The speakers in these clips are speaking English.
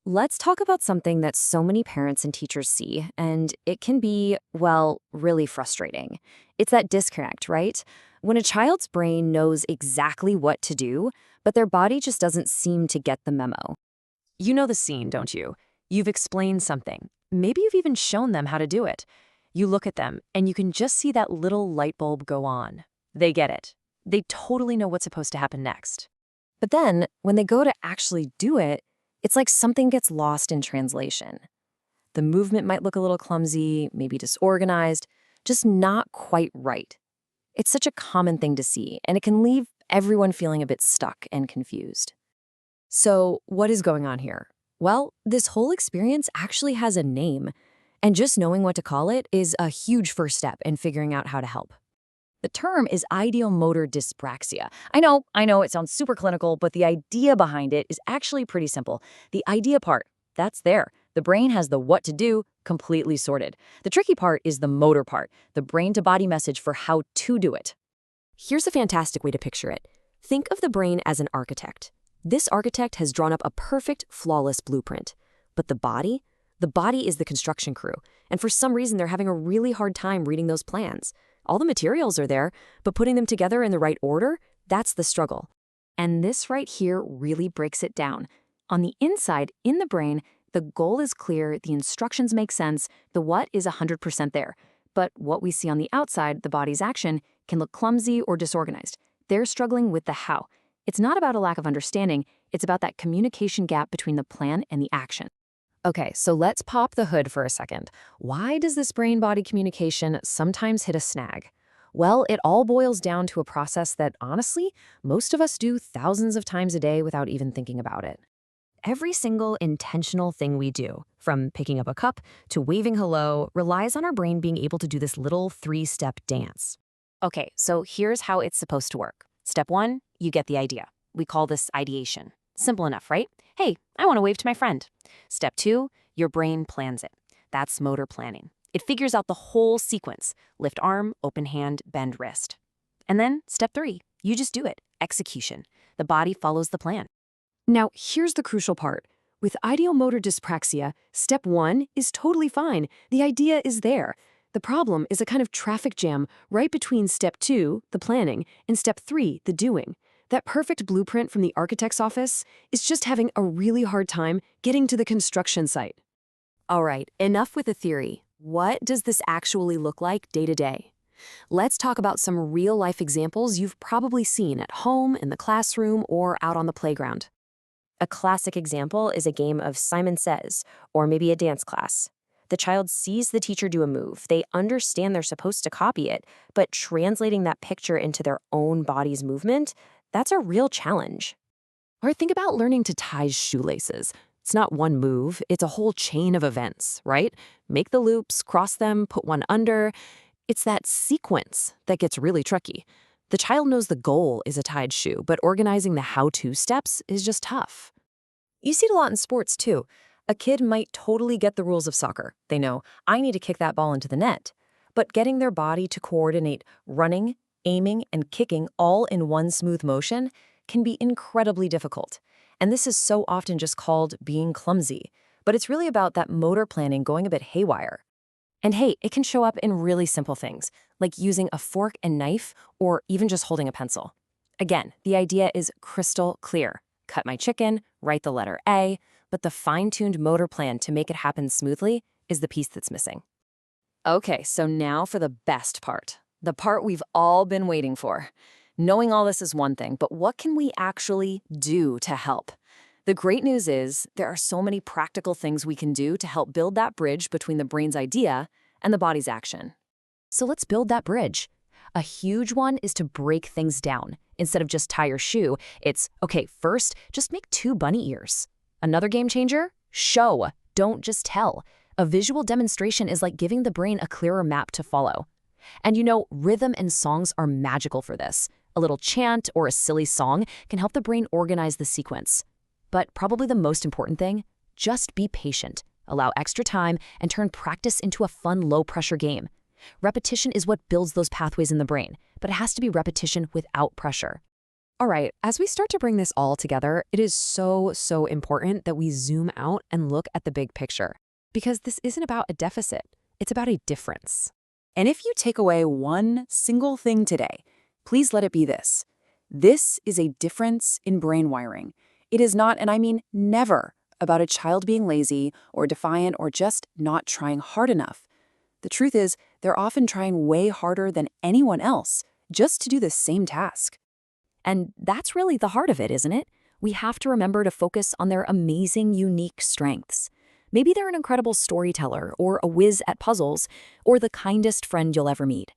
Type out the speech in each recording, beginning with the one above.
Let's talk about something that so many parents and teachers see, and it can be, well, really frustrating. It's that disconnect, right? When a child's brain knows exactly what to do, but their body just doesn't seem to get the memo. You know the scene, don't you? You've explained something. Maybe you've even shown them how to do it. You look at them, and you can just see that little light bulb go on. They get it. They totally know what's supposed to happen next. But then, when they go to actually do it, it's like something gets lost in translation. The movement might look a little clumsy, maybe disorganized, just not quite right. It's such a common thing to see, and it can leave everyone feeling a bit stuck and confused. So, what is going on here? Well, this whole experience actually has a name, and just knowing what to call it is a huge first step in figuring out how to help. The term is ideomotor dyspraxia. I know, it sounds super clinical, but the idea behind it is actually pretty simple. The idea part, that's there. The brain has the what to do completely sorted. The tricky part is the motor part, the brain-to-body message for how to do it. Here's a fantastic way to picture it. Think of the brain as an architect. This architect has drawn up a perfect, flawless blueprint. But the body? The body is the construction crew, and for some reason they're having a really hard time reading those plans. All the materials are there, but putting them together in the right order, that's the struggle. And this right here really breaks it down. On the inside, in the brain, the goal is clear, the instructions make sense, the what is 100% there. But what we see on the outside, the body's action, can look clumsy or disorganized. They're struggling with the how. It's not about a lack of understanding, it's about that communication gap between the plan and the action. Okay, so let's pop the hood for a second. Why does this brain-body communication sometimes hit a snag? Well, it all boils down to a process that, honestly, most of us do thousands of times a day without even thinking about it. Every single intentional thing we do, from picking up a cup to waving hello, relies on our brain being able to do this little three-step dance. Okay, so here's how it's supposed to work. Step 1, you get the idea. We call this ideation. Simple enough, right? Hey, I want to wave to my friend. Step 2, your brain plans it. That's motor planning. It figures out the whole sequence. Lift arm, open hand, bend wrist. And then step 3, you just do it. Execution. The body follows the plan. Now, here's the crucial part. With ideomotor dyspraxia, step 1 is totally fine. The idea is there. The problem is a kind of traffic jam right between step 2, the planning, and step 3, the doing. That perfect blueprint from the architect's office is just having a really hard time getting to the construction site. All right, enough with the theory. What does this actually look like day to day? Let's talk about some real-life examples you've probably seen at home, in the classroom, or out on the playground. A classic example is a game of Simon Says, or maybe a dance class. The child sees the teacher do a move. They understand they're supposed to copy it, but translating that picture into their own body's movement, that's a real challenge. Or think about learning to tie shoelaces. It's not one move, it's a whole chain of events, right? Make the loops, cross them, put one under. It's that sequence that gets really tricky. The child knows the goal is a tied shoe, but organizing the how-to steps is just tough. You see it a lot in sports, too. A kid might totally get the rules of soccer. They know, I need to kick that ball into the net. But getting their body to coordinate running, aiming, and kicking all in one smooth motion can be incredibly difficult. And this is so often just called being clumsy. But it's really about that motor planning going a bit haywire. And hey, it can show up in really simple things, like using a fork and knife, or even just holding a pencil. Again, the idea is crystal clear. Cut my chicken, write the letter A, but the fine-tuned motor plan to make it happen smoothly is the piece that's missing. Okay, so now for the best part. The part we've all been waiting for. Knowing all this is one thing, but what can we actually do to help? The great news is there are so many practical things we can do to help build that bridge between the brain's idea and the body's action. So let's build that bridge. A huge one is to break things down. Instead of just tie your shoe, it's, okay, first, just make 2 bunny ears. Another game changer? Show, don't just tell. A visual demonstration is like giving the brain a clearer map to follow. And you know, rhythm and songs are magical for this. A little chant or a silly song can help the brain organize the sequence. But probably the most important thing, just be patient. Allow extra time and turn practice into a fun, low-pressure game. Repetition is what builds those pathways in the brain, but it has to be repetition without pressure. All right, as we start to bring this all together, it is so important that we zoom out and look at the big picture. Because this isn't about a deficit, it's about a difference. And if you take away one single thing today, please let it be this. This is a difference in brain wiring. It is not, and I mean never, about a child being lazy or defiant or just not trying hard enough. The truth is, they're often trying way harder than anyone else just to do the same task. And that's really the heart of it, isn't it? We have to remember to focus on their amazing, unique strengths. Maybe they're an incredible storyteller, or a whiz at puzzles, or the kindest friend you'll ever meet.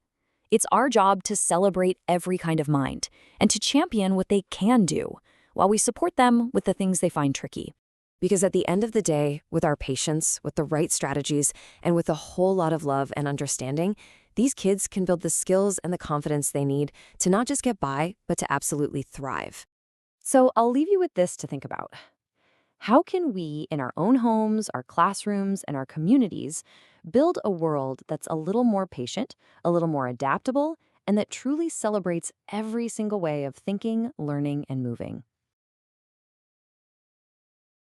It's our job to celebrate every kind of mind and to champion what they can do, while we support them with the things they find tricky. Because at the end of the day, with our patience, with the right strategies, and with a whole lot of love and understanding, these kids can build the skills and the confidence they need to not just get by, but to absolutely thrive. So I'll leave you with this to think about. How can we, in our own homes, our classrooms, and our communities, build a world that's a little more patient, a little more adaptable, and that truly celebrates every single way of thinking, learning, and moving?